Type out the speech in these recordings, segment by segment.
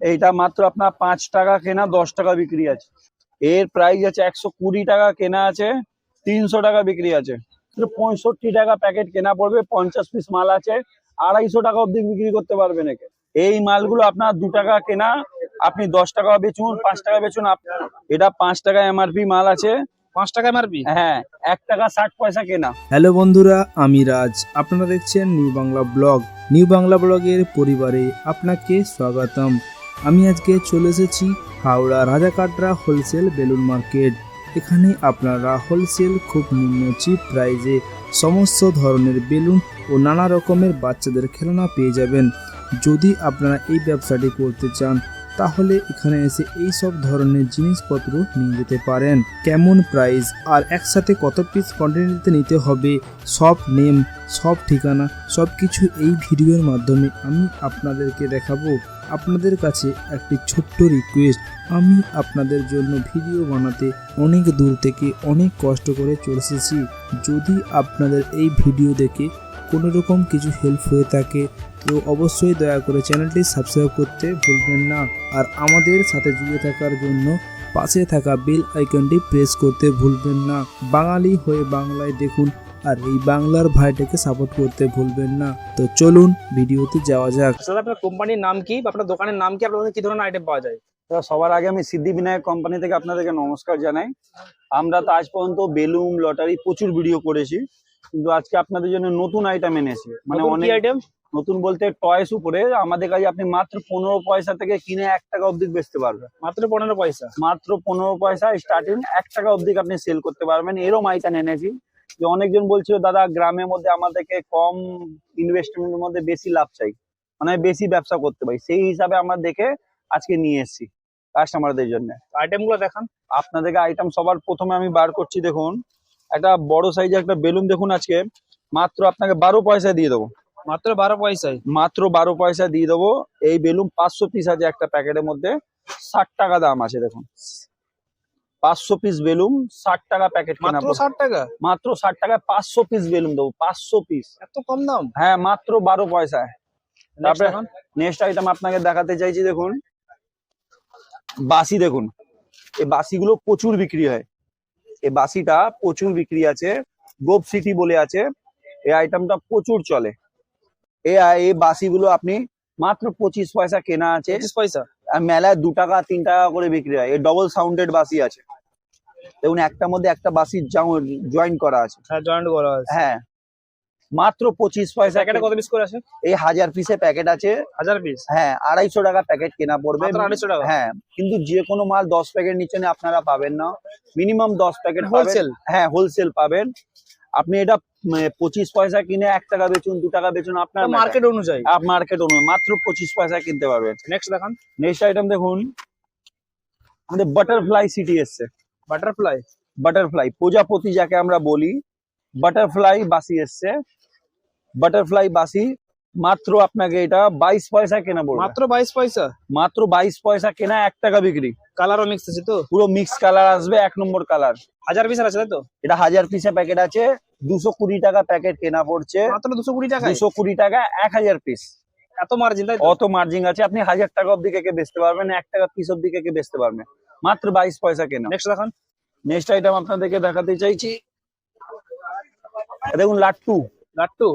এইটা মাত্র আপনার 5 টাকা কেনা 10 টাকা বিক্রি আছে। এর প্রাইস আছে 120 টাকা কেনা আছে, 300 টাকা বিক্রি আছে। 65 টাকা প্যাকেট কেনা পড়বে, 50 পিস মাল আছে, 250 টাকা অব্দি বিক্রি করতে পারবেন একে। এই মালগুলো আপনার 2 টাকা কেনা, আপনি 10 টাকা বেচুন, 5 টাকা বেচুন। এটা 5 টাকা এমআরপি মাল আছে, 5 টাকা এমআরপি। হ্যাঁ 1 টাকা 60 পয়সা কেনা। হ্যালো বন্ধুরা, আমি রাজ, আপনারা দেখছেন new Bangla blog. New Bangla ব্লগের পরিবারে আপনাকে স্বাগতম। আমি আজকে চলে এসেছি হাওড়া রাজাকাটরা হোলসেল বেলুন মার্কেট। এখানে আপনারা হোলসেল খুব নিম্ন চিপ প্রাইজে সমস্ত ধরনের বেলুন ও নানা রকমের বাচ্চাদের খেলনা পেয়ে যাবেন। যদি আপনারা এই ব্যবসাটি করতে চান তাহলে এখানে এসে এই সব ধরনের জিনিসপত্র নিয়ে যেতে পারেন। কেমন প্রাইস আর একসাথে কত পিস কোয়ান্টিটিতে নিতে হবে, সব নেম, সব ঠিকানা, সব কিছু এই ভিডিওর মাধ্যমে আমি আপনাদেরকে দেখাবো। আপনাদের কাছে একটি ছোট্ট রিকোয়েস্ট, আমি আপনাদের জন্য ভিডিও বানাতে অনেক দূর থেকে অনেক কষ্ট করে চলে এসেছি। যদি আপনাদের এই ভিডিও দেখে কোনো রকম কিছু হেল্প হয়ে থাকে তো অবশ্যই দয়া করে চ্যানেলটি সাবস্ক্রাইব করতে ভুলবেন না। আর আমাদের সাথে জুড়ে থাকার জন্য পাশে থাকা বেল আইকনটি প্রেস করতে ভুলবেন না। বাঙালি হয়ে বাংলায় দেখুন আর এই বাংলার ভাইটাকে সাপোর্ট করতে ভুলবেন না। তো চলুন ভিডিওতে যাওয়া যাক। দাদা আপনার কোম্পানির নাম কি বা আপনার দোকানের নাম কি, আপনাদের কি ধরনের আইটেম পাওয়া যায়? সবার আগে আমি সিদ্ধিবিনায়ক কোম্পানি থেকে আপনাদেরকে নমস্কার জানাই। আমরা তো আজ পর্যন্ত বেলুন লটারি প্রচুর ভিডিও করেছি, কিন্তু আজকে আপনাদের জন্য নতুন আইটেম এনেছি। মানে অনেক আইটেম নতুন বলতে টয়েস উপরে আমাদের কাছে আপনি মাত্র 15 পয়সা থেকে কিনে 1 টাকা অবধি বেচতে পারবেন। মাত্র 15 পয়সা? মাত্র 15 পয়সা স্টার্টিং, 1 টাকা অবধি আপনি সেল করতে পারবেন। এরম আইটেম এনেছি যে অনেকজন বলছিল দাদা গ্রামের মধ্যে আমাদেরকে কম ইনভেস্টমেন্টের মধ্যে বেশি লাভ চাই, মানে বেশি ব্যবসা করতে পারি, সেই হিসাবে আমরা দেখে আজকে নিয়ে এসেছি কাস্টমারদের জন্য। আইটেম গুলো দেখান আপনাদেরকে। আইটেম সবার প্রথমে আমি বার করছি, দেখুন একটা বড় সাইজের একটা বেলুন দেখুন, আজকে মাত্র আপনাকে 12 পয়সা দিয়ে দেবো। মাত্র 12 পয়সায়? মাত্র 12 পয়সা দিয়ে দেবো। এই বেলুন 500 পিস আছে একটা প্যাকেটের মধ্যে, 60 টাকা দাম আছে। দেখুন 500 পিস বেলুন 60 টাকা প্যাকেট কেনা। মাত্র 60 টাকা? মাত্র 60 টাকায় 500 পিস বেলুন দেবো। 500 পিস, এত কম দাম? হ্যাঁ মাত্র 12 পয়সায়। তারপরে নেক্সট আইটেম আপনাকে দেখাতে চাইছি, দেখুন বাসি। দেখুন এই বাসিগুলো প্রচুর বিক্রি হয়, এই বাসিটা প্রচুর বিক্রি আছে। গোপ সিটি বলে আছে, এই আইটেমটা প্রচুর চলে। এই বাসিগুলো আপনি মাত্র 25 পয়সা কেনা আছে। 25 পয়সা? আর মেলায় 2 টাকা 3 টাকা করে বিক্রি হয়। এই ডবল সাউন্ডেড বাসি আছে, দেখুন একটার মধ্যে একটা বাসি জয়েন করা আছে। হ্যাঁ জয়েন্ট করা আছে। হ্যাঁ মাত্র 25 পয়সা। প্যাকেটে কত পিস করে আছে? এই 1000 পিসের প্যাকেট আছে। 1000 পিস? হ্যাঁ 250 টাকা প্যাকেট কেনা পড়বে। মাত্র 250 টাকা? হ্যাঁ, কিন্তু যে কোনো মাল 10 প্যাকেট নিচে আপনারা পাবেন না, মিনিমাম 10 প্যাকেট হোলসেল? হ্যাঁ হোলসেল পাবেন। আপনি এটা 25 পয়সা কিনে 1 টাকা বেচুন, 2 টাকা বেচুন, আপনার মার্কেট অনুযায়ী। মার্কেট অনুযায়ী মাত্র 25 পয়সা কিনতে পারবেন। নেক্সট দেখান। নেক্সট আইটেম দেখুন, আমাদের বাটারফ্লাই সিটি এসছে। বাটারফ্লাই? বাটারফ্লাই প্রজাপতি যাকে আমরা বলি, বাটারফ্লাই বাসি এসছে। বাটারফ্লাই বাসি মাত্র আপনাকে এটা 22 পয়সা কেনা পড়বে। মাত্র 22 পয়সা? মাত্র 22 পয়সা কেনা, 1 টাকা বিক্রি। কালারও মিক্স আছে তো? পুরো মিক্স কালার আসবে, 1 নম্বর কালার। 1000 পিস আছে তাই তো? এটা 1000 পিসের প্যাকেট আছে, 220 টাকা প্যাকেট কেনা পড়ছে। মাত্র 220 টাকা? 220 টাকা 1000 পিস। এত মার্জিন তাই তো? অত মার্জিন আছে, আপনি 1000 টাকা অব্দি কে বেচতে পারবেন, 1 টাকা পিস অব্দি কে বেচতে পারবেন। মাত্র 22 পয়সা কেনা। নেক্সট দেখান। নেক্সট আইটেম আপনাদেরকে দেখাতে চাইছি, দেখুন লাট্টু। লাট্টু?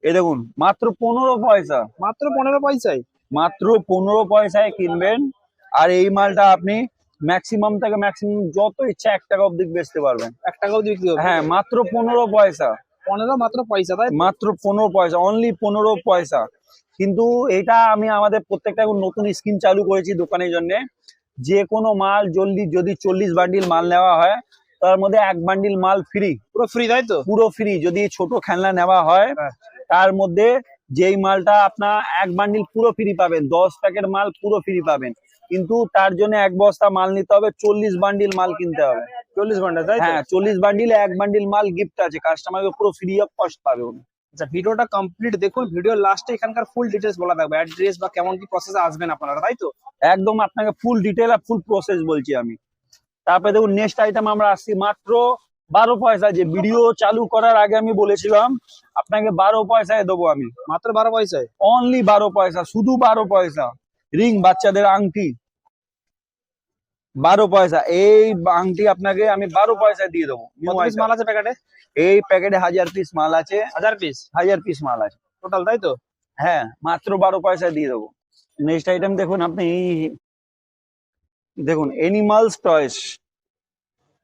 এই দেখুন মাত্র 15 পয়সা। মাত্র 15 পয়সায়? মাত্র 15 পয়সায় কিনবেন। আর এই মালটা আপনি ম্যাক্সিমাম থেকে ম্যাক্সিমাম যত ইচ্ছা 1 টাকা অব্দি বেচতে পারবেন। 1 টাকা অবধি বিক্রি হবে? হ্যাঁ মাত্র 15 পয়সা। 15 মাত্র পয়সা তাই? মাত্র 15 পয়সা, অনলি 15 পয়সা। কিন্তু এটা আমি আমাদের প্রত্যেকটা নতুন স্কিম চালু করেছি দোকানের জন্য। যে কোনো মাল যদি 40 বান্ডিল মাল নেওয়া হয়, তার মধ্যে 1 বান্ডিল মাল ফ্রি। পুরো ফ্রি তাই তো? পুরো ফ্রি। যদি ছোট খেলনা নেওয়া হয় তার মধ্যে যেই মালটা আপনার 1 বান্ডিল পুরো ফ্রি পাবেন, 10 প্যাকেট মাল পুরো ফ্রি পাবেন। কিন্তু তার জন্য 1 বস্তা মাল নিতে হবে, 40 বান্ডিল মাল কিনতে হবে। 40 বান্ডেল তাই তো? হ্যাঁ 40 বান্ডিলে 1 বান্ডিল মাল গিফট আছে, কাস্টমারকে পুরো ফ্রি অফ কস্ট পাবে উনি। আচ্ছা ভিডিওটা কমপ্লিট দেখুন, ভিডিওর লাস্টে এখানকার ফুল ডিটেইলস বলা থাকবে, অ্যাড্রেস বা কেমন কি প্রসেসে আসবেন আপনারা তাই তো? একদম আপনাকে ফুল ডিটেল আর ফুল প্রসেস বলছি আমি। তারপরে দেখুন নেক্সট আইটেম আমরা আসছি মাত্র 12 পয়সা। যে ভিডিও চালু করার আগে আমি বলেছিলাম আপনাকে 12 পয়সায় দেবো আমি। মাত্র 12 পয়সায়? অনলি 12 পয়সা, শুধু 12 পয়সা। রিং বাচ্চাদের আংটি 12 পয়সা। এই আংটি আপনাকে আমি 12 পয়সায় দিয়ে দেবো। কত পিস মাল আছে প্যাকেটে? এই প্যাকেটে 1000 পিস মাল আছে। 1000 পিস 1000 পিস মাল আছে টোটাল, তাই তো? হ্যাঁ, মাত্র 12 পয়সায় দিয়ে দেবো। নেক্সট আইটেম দেখুন আপনি, দেখুন এনিমালস টয়েস।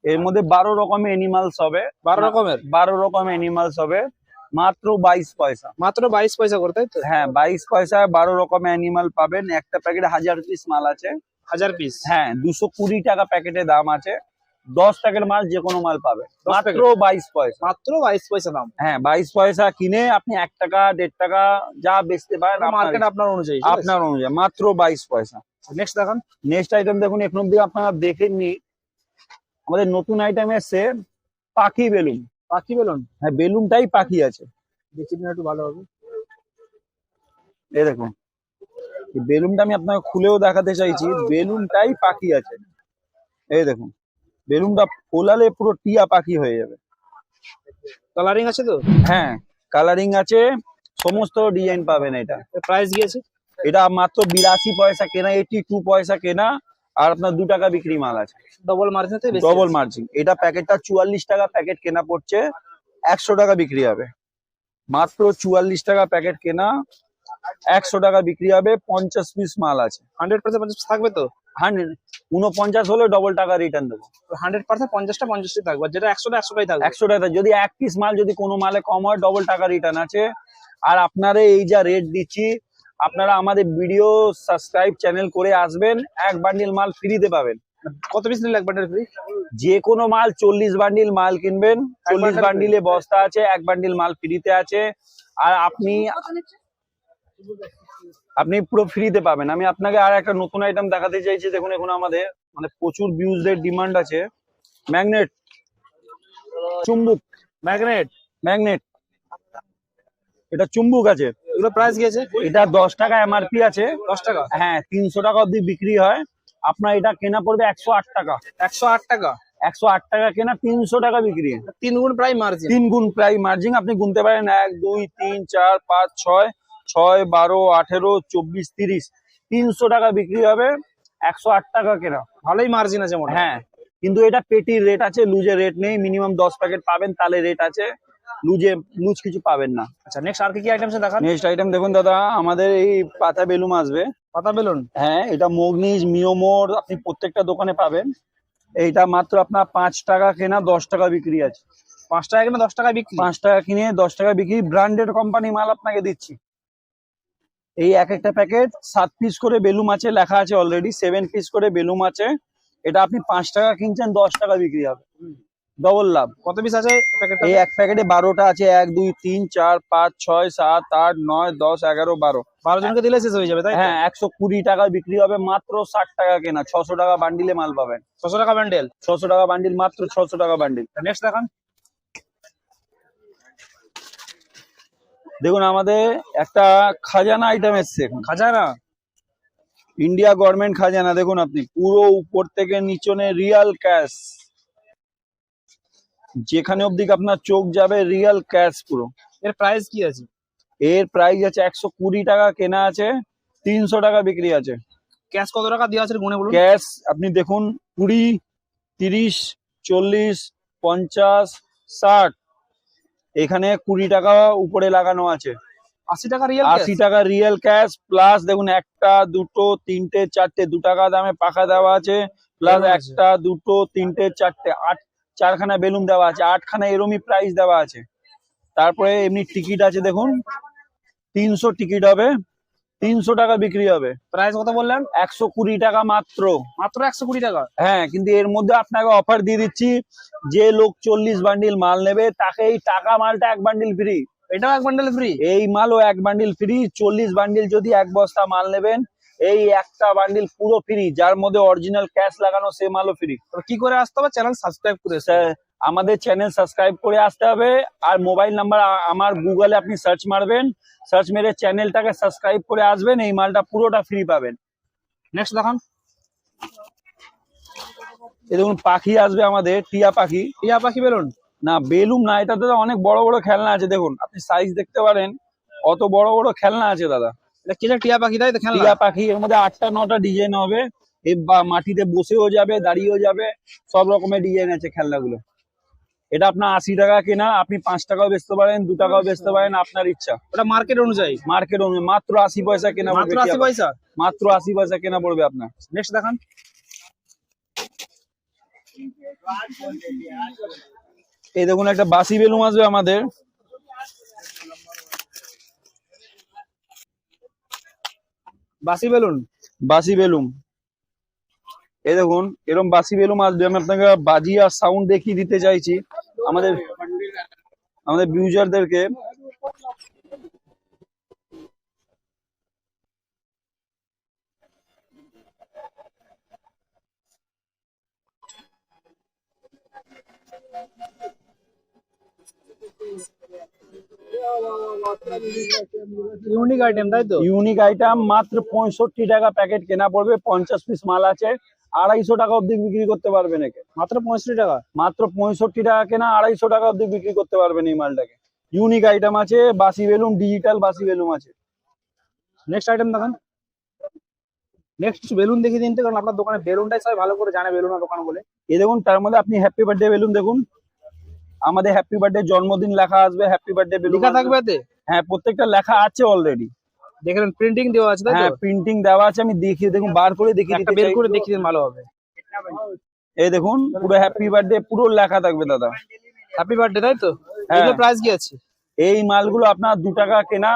এর মধ্যে 12 রকমের এনিমালস হবে। 12 রকমের? 12 রকম এনিমালস হবে মাত্র 22 পয়সা। মাত্র 22 পয়সা করে, তাই তো? হ্যাঁ, 22 পয়সায় 12 রকমের অ্যানিমাল পাবেন। একটা প্যাকেটে 1000 পিস মাল আছে। 1000 পিস? হ্যাঁ, 220 টাকা প্যাকেটে দাম আছে। 10 প্যাকেট মাল যে কোনো মাল পাবে 10 মাত্র প্যাকেট? 22 পয়সা। মাত্র 22 পয়সা দাম? হ্যাঁ, 22 পয়সা কিনে আপনি 1 টাকা 1.5 টাকা যা বেচতে পারেন মার্কেট আপনার অনুযায়ী? আপনার অনুযায়ী মাত্র 22 পয়সা। নেক্সট দেখান। নেক্সট আইটেম দেখুন, এখন অব্দি আপনারা দেখেননি, আমাদের নতুন আইটেম এসছে পাখি বেলুন। পাখি বেলুন? হ্যাঁ, বেলুনটাই পাখি আছে। দেখি না একটু ভালো হবে। এই দেখুন, এই বেলুনটা আমি আপনাকে খুলেও দেখাতে চাইছি। বেলুনটাই পাখি আছে। এই দেখুন, বেলুনটা ফোলালে পুরো টিয়া পাখি হয়ে যাবে। কালারিং আছে তো? হ্যাঁ, কালারিং আছে, সমস্ত ডিজাইন পাবেন। এটা প্রাইস গিয়েছে? এটা মাত্র 82 পয়সা কেনা, 82 পয়সা কেনা, আর আপনার 2 টাকা বিক্রি মাল আছে। ডবল মার্জিনতে? Double margin. এটা প্যাকেটটা 44 টাকা প্যাকেট কেনা পড়ছে, 100 টাকা বিক্রি হবে। মাত্র 44 টাকা প্যাকেট কেনা, 100 টাকা বিক্রি হবে। 50 পিস মাল আছে। 100% থাকবে তো? 49 হলে ডবল টাকা রিটার্ন দেবো। 100% 50টা 50ই থাকবে, যেটা 100টা 100টাই থাকবে। 100 টাকা যদি এক পিস মাল যদি কোনো মালে কম হয় ডবল টাকা রিটার্ন আছে। আর আপনারা এই যা রেট দিচ্ছি, আপনারা আমাদের ভিডিও সাবস্ক্রাইব চ্যানেল করে আসবেন, 1 বান্ডিল মাল ফ্রিতে পাবেন। কত পিস নিলে 1 বান্ডেল ফ্রি? যে কোনো মাল 40 বান্ডিল মাল কিনবেন, 40 বান্ডিল বান্ডিলে বস্তা আছে, 1 বান্ডিল মাল ফ্রিতে আছে। আর আপনি পুরো ফ্রিতে পাবেন। আমি আপনাকে আর একটা নতুন আইটেম দেখাতে চাইছি। দেখুন, এখন আমাদের মানে প্রচুর ভিউজের ডিমান্ড আছে ম্যাগনেট, চুম্বুক। ম্যাগনেট? ম্যাগনেট, এটা চুম্বুক আছে। এগুলো প্রাইস গিয়েছে? এটা 10 টাকা এমআরপি আছে। 10 টাকা? হ্যাঁ, 300 টাকা অবধি বিক্রি হয়। আপনার এটা কেনা পড়বে 108 টাকা। 108 টাকা? 108 টাকা কেনা, 300 টাকা বিক্রি। 3 গুণ প্রায় মার্জিন? 3 গুণ প্রায় মার্জিন। আপনি গুনতে পারেন 1 2 3 4 5 6 6 12 18 24 30। 300 টাকা বিক্রি হবে, 108 টাকা কেনা। ভালোই মার্জিন আছে মোটা। হ্যাঁ, কিন্তু এটা পেটির রেট আছে, লুজের রেট নেই। মিনিমাম 10 প্যাকেট পাবেন তাহলে রেট আছে, লুজ কিছু পাবেন না। আচ্ছা, নেক্সট আর কি আইটেম আছে দেখান। নেক্সট আইটেম দেখুন দাদা, আমাদের এই পাতা বেলুন আসবে। পাতা বেলুন? হ্যাঁ, এটা মগনিজ, মিওমোর আপনি প্রত্যেকটা দোকানে পাবেন। এইটা মাত্র আপনার 5 টাকা কেনা, 10 টাকা বিক্রি আছে। 5 টাকা কিনে 10 টাকা বিক্রি? 5 টাকা কিনে 10 টাকা বিক্রি। ব্র্যান্ডেড কোম্পানি মাল আপনাকে দিচ্ছি। এই এক একটা প্যাকেট 7 পিস করে বেলুম আছে, লেখা আছে অলরেডি 7 পিস করে বেলুম আছে। এটা আপনি 5 টাকা কিনছেন, 10 টাকা বিক্রি হবে, ডবল লাভ। কত পিস আছে প্যাকেটটা? এই এক প্যাকেটে 12টা আছে। 1 2 3 4 5 6 7 8 9 10 11 12। 12 জনকে দিলে শেষ হয়ে যাবে, তাই? হ্যাঁ, 120 টাকা বিক্রি হবে, মাত্র 60 টাকা কেনা। 600 টাকা বান্ডিলে মাল পাবেন। 600 টাকা বান্ডেল? 600 টাকা বান্ডিল, মাত্র 600 টাকা বান্ডিল। নেক্সট দেখান। দেখুন, আমাদের একটা খাজানা আইটেম এসছে এখন। খাজানা? ইন্ডিয়া গভর্নমেন্ট খাজানা। দেখুন আপনি, পুরো উপর থেকে নিচনে রিয়াল ক্যাশ, যেখানে অবধি আপনার চোখ যাবে রিয়াল ক্যাশ পুরো। এর প্রাইস কি আছে? এর প্রাইস আছে 120 টাকা কেনা আছে, 300 টাকা বিক্রি আছে। ক্যাশ কত টাকা দেওয়া আছে গুনে বলুন। ক্যাশ আপনি দেখুন 20 30 40 50 60, এখানে 20 টাকা উপরে লাগানো আছে। 80 টাকা রিয়েল? 80 টাকা রিয়েল ক্যাশ, প্লাস দেখুন 1টা 2টো 3টে 4টে 2 টাকা দামে পাখা দেওয়া আছে, প্লাস বেলুন আছে। 1টা 2টো 3টে 4টে 4খানা বেলুন দেওয়া আছে, 8খানা এরমই প্রাইস দেওয়া আছে। তারপরে এমনি টিকিট আছে, দেখুন 300 টিকিট হবে, 300 টাকা বিক্রি হবে। প্রাইস কত বললেন? 120 টাকা মাত্র। মাত্র 120 টাকা? হ্যাঁ, কিন্তু এর মধ্যে আপনাকে অফার দিয়ে দিচ্ছি, যে লোক 40 বান্ডিল মাল নেবে তাকে এই টাকা মালটা 1 বান্ডিল ফ্রি। এটাও 1 বান্ডেল ফ্রি? এই মালও 1 বান্ডিল ফ্রি। 40 বান্ডিল যদি 1 বস্তা মাল নেবেন, এই একটা বান্ডিল পুরো ফ্রি, যার মধ্যে অরিজিনাল ক্যাশ লাগানো সে মালও ফ্রি। কি করে আসতে হবে? চ্যানেল সাবস্ক্রাইব করে আমাদের চ্যানেল সাবস্ক্রাইব করে আসতে হবে। আর মোবাইল নাম্বার আমার গুগলে আপনি সার্চ মারবেন, সার্চ মেরে চ্যানেলটাকে সাবস্ক্রাইব করে আসবেন, এই মালটা পুরোটা ফ্রি পাবেন। নেক্সট দেখান। এই দেখুন, পাখি আসবে আমাদের, টিয়া পাখি। টিয়া পাখি বেলুন? না, বেলুন না, এটাতে অনেক বড় বড় খেলনা আছে। দেখুন আপনি সাইজ দেখতে পারেন, অত বড় বড় খেলনা আছে দাদা। এটা কি টিয়া পাখি তাই তো খেলনা? টিয়া পাখি, এর মধ্যে 8টা-9টা ডিজাইন হবে। মাটিতে বসেও যাবে, দাঁড়িয়েও যাবে, সব রকমের ডিজাইন আছে খেলনাগুলো। এটা আপনার 80 টাকা কেনা, আপনি 5 টাকাও বেচতে পারেন, 2 টাকাও বেচতে পারেন, আপনার ইচ্ছা। ওটা মার্কেট অনুযায়ী? মার্কেট অনুযায়ী মাত্র 80 পয়সা কেনা পড়বে। মাত্র 80 পয়সা? মাত্র 80 পয়সা কেনা পড়বে আপনার। নেক্সট দেখান। এই দেখুন একটা বাসি বেলুন আসবে আমাদের। বাসি বেলুন? বাসি বেলুন, এই দেখুন এরকম বাসি বেলুন আসবে। আমি আপনাকে বাজি আর সাউন্ড দেখিয়ে দিতে চাইছি আমাদের ভিউজারদেরকে। ইউনিক আইটেম তাই তো? ইউনিক আইটেম, মাত্র 65 টাকা প্যাকেট কেনা পড়বে। 50 পিস মাল আছে, 250 টাকা অবধি বিক্রি করতে পারবেন একে। মাত্র 65 টাকা? মাত্র 65 টাকা কেনা, 250 টাকা অবধি বিক্রি করতে পারবেন এই মালটাকে। ইউনিক আইটেম আছে, বাসি বেলুন, ডিজিটাল বাসি বেলুন আছে। নেক্সট আইটেম দেখান। নেক্সট কিছু বেলুন দেখিয়ে দিন তো, কারণ আপনার দোকানে বেলুনটাই সবাই ভালো করে জানে, বেলুনের দোকান বলে। এই দেখুন তার মধ্যে আপনি হ্যাপি বার্থডে বেলুন দেখুন, আমাদের হ্যাপি বার্থডে জন্মদিন লেখা আসবে, হ্যাপি বার্থডে বেলুন লেখা থাকবে এতে? হ্যাঁ, প্রত্যেকটা লেখা আছে অলরেডি। দেখেন প্রিন্টিং দেওয়া আছে তাই হ্যাঁ, তো? প্রিন্টিং দেওয়া আছে, আমি দেখিয়ে দেখুন, বার করে দেখিয়ে একটা দিতে বের চাই। করে দেখিয়ে দিন, ভালো হবে। এই দেখুন পুরো হ্যাপি বার্থডে পুরো লেখা থাকবে দাদা। হ্যাপি বার্থডে তাই তো? হ্যাঁ। এগুলো প্রাইস কি আছে? এই মালগুলো আপনার 2 টাকা কেনা,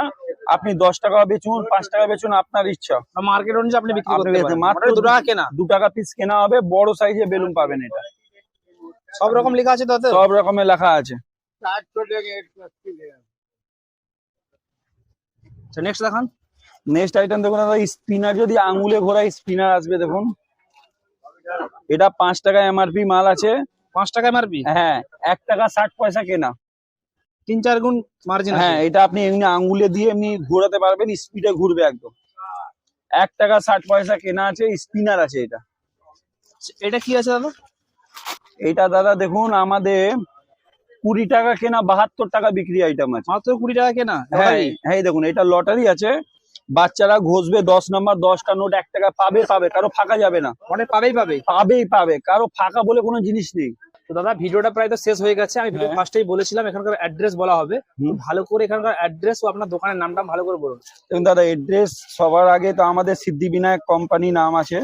আপনি 10 টাকা বেচুন, 5 টাকা বেচুন, আপনার ইচ্ছা। মার্কেট অনুযায়ী আপনি বিক্রি আপনি করতে বেচতে পারেন। মাত্র মাত্র 2 টাকা কেনা? 2 টাকা পিস কেনা হবে, বড় সাইজের বেলুন পাবেন। এটা সব রকম লেখা আছে তাতে? সব রকমের লেখা আছে। আচ্ছা নেক্সট দেখান। নেক্সট আইটেম দেখুন দাদা, স্পিনার, যদি আঙ্গুলে ঘোরায় স্পিনার আসবে দেখুন। এটা 5 টাকা এমআরপি মাল আছে। 5 টাকা এমআরপি? হ্যাঁ, 1 টাকা 60 পয়সা কেনা। 3-4 গুণ মার্জিন আছে? হ্যাঁ, এটা আপনি এমনি আঙ্গুলে দিয়ে এমনি ঘোরাতে পারবেন, স্পিডে ঘুরবে একদম। 1 টাকা 60 পয়সা কেনা আছে, স্পিনার আছে এটা। এটা কি আছে দাদা? এটা দাদা দেখুন আমাদের 20 টাকা কেনা, 72 টাকা বিক্রি আইটেম আছে। মাত্র 20 টাকা কেনা? হ্যাঁ, হ্যাঁ এই দেখুন এটা লটারি আছে, বাচ্চারা ঘষবে 10 নম্বর, 10টা নোট 1 টাকা পাবে, কারো ফাঁকা যাবে না। মানে পাবেই পাবে, কারো ফাঁকা বলে কোনো জিনিস নেই। তো দাদা ভিডিওটা প্রায় তো শেষ হয়ে গেছে। আমি ভিডিও হ্যাঁ। ফার্স্টেই বলেছিলাম এখানকার অ্যাড্রেস বলা হবে। ভালো করে এখানকার অ্যাড্রেস ও আপনার দোকানের নামটা ভালো করে বলুন। দেখুন দাদা, এড্রেস সবার আগে তো আমাদের সিদ্ধিবিনায়ক কোম্পানি নাম আছে।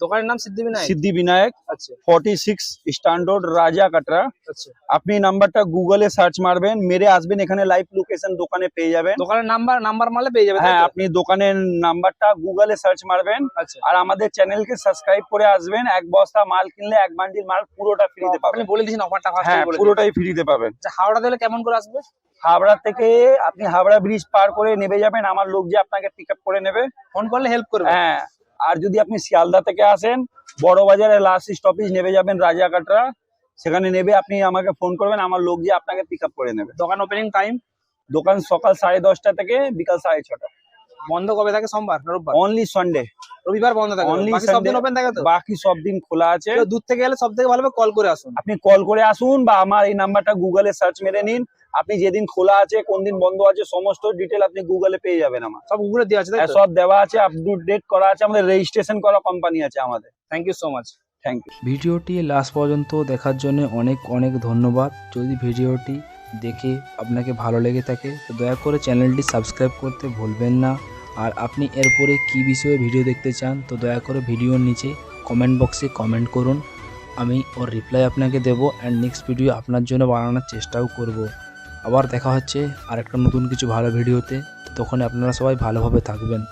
দোকানের নাম সিদ্ধিবিনায়ক? সিদ্ধিবিনায়ক, আচ্ছা 46 স্ট্যান্ড রোড, রাজা কাটরা। আচ্ছা। আপনি নাম্বারটা গুগলে সার্চ মারবেন, মেরে আসবেন, এখানে লাইভ লোকেশন দোকানে পেয়ে যাবেন। দোকানের নাম্বার মারলে পেয়ে যাবেন? হ্যাঁ, আপনি দোকানের নাম্বারটা গুগলে সার্চ মারবেন, আচ্ছা। আর আমাদের চ্যানেলকে সাবস্ক্রাইব করে আসবেন। 1 বস্তা মাল কিনলে 1 বান্ডিল মাল পুরোটা ফ্রিতে আপনি পাবেন। বলে দিয়েছেন অফারটা হ্যাঁ, ফার্স্টেই বলে দিন। পুরোটাই ফ্রিতে পাবেন। আচ্ছা, হাওড়া দিলে কেমন করে আসবে? হাবড়া থেকে আপনি হাবড়া ব্রিজ পার করে নেমে যাবেন, আমার লোক যে আপনাকে পিক আপ করে নেবে। ফোন করলে হেল্প করবে? হ্যাঁ, আর যদি আপনি শিয়ালদা থেকে আসেন, বড় বাজারে লাস্ট স্টপেজ নেমে যাবেন রাজা কাটরা, সেখানে নেবে আপনি আমাকে ফোন করবেন, আমার লোক যে আপনাকে পিক আপ করে নেবে। দোকান ওপেনিং টাইম? দোকান সকাল 10:30টা থেকে বিকাল 6:30। বন্ধ কবে থাকে? সোমবার না রোববার? Only Sunday. রবিবার বন্ধ থাকে? অনলি বাকি সব দিন ওপেন থাকে তো? বাকি সব দিন খোলা আছে। কেউ দূর থেকে গেলে সব থেকে ভালো হবে কল করে আসুন। আপনি কল করে আসুন, বা আমার এই নাম্বারটা গুগলে সার্চ মেরে নিন। আপনি যেদিন খোলা আছে, কোন দিন বন্ধ আছে, সমস্ত ডিটেল আপনি গুগলে পেয়ে যাবেন। আমার সব গুগলে দেওয়া আছে তাই তো? সব দেওয়া আছে, আপ টু ডেট করা আছে, আমাদের রেজিস্ট্রেশন করা কোম্পানি আছে আমাদের। Thank you so much. Thank you. ভিডিওটি লাস্ট পর্যন্ত দেখার জন্য অনেক অনেক ধন্যবাদ। যদি ভিডিওটি দেখে আপনাকে ভালো লেগে থাকে তো দয়া করে চ্যানেলটি সাবস্ক্রাইব করতে ভুলবেন না। আর আপনি এরপরে কী বিষয়ে ভিডিও দেখতে চান তো দয়া করে ভিডিওর নিচে কমেন্ট বক্সে কমেন্ট করুন, আমি ওর রিপ্লাই আপনাকে দেবো। অ্যান্ড নেক্সট ভিডিও আপনার জন্য বানানোর চেষ্টাও করব। আবার দেখা হচ্ছে আরেকটা নতুন কিছু ভালো ভিডিওতে। তখন আপনারা সবাই ভালোভাবে থাকবেন।